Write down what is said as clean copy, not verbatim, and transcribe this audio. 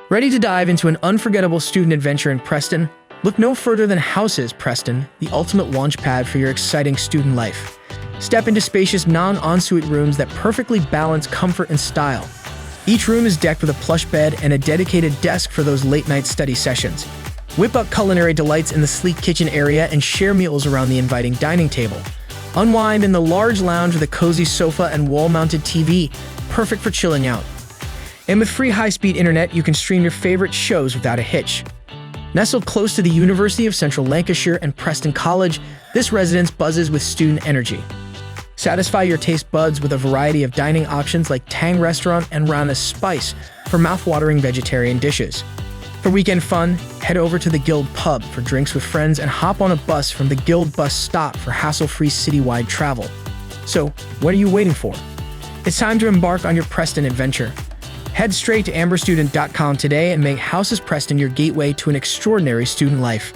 Ready to dive into an unforgettable student adventure in Preston? Look no further than Houses Preston, the ultimate launchpad for your exciting student life. Step into spacious non-ensuite rooms that perfectly balance comfort and style. Each room is decked with a plush bed and a dedicated desk for those late-night study sessions. Whip up culinary delights in the sleek kitchen area and share meals around the inviting dining table. Unwind in the large lounge with a cozy sofa and wall-mounted TV, perfect for chilling out. And with free high-speed internet, you can stream your favorite shows without a hitch. Nestled close to the University of Central Lancashire and Preston College, this residence buzzes with student energy. Satisfy your taste buds with a variety of dining options like Tang Restaurant and Rana Spice for mouth-watering vegetarian dishes. For weekend fun, head over to the Guild Pub for drinks with friends and hop on a bus from the Guild Bus Stop for hassle-free citywide travel. So, what are you waiting for? It's time to embark on your Preston adventure. Head straight to amberstudent.com today and make Houses Preston your gateway to an extraordinary student life.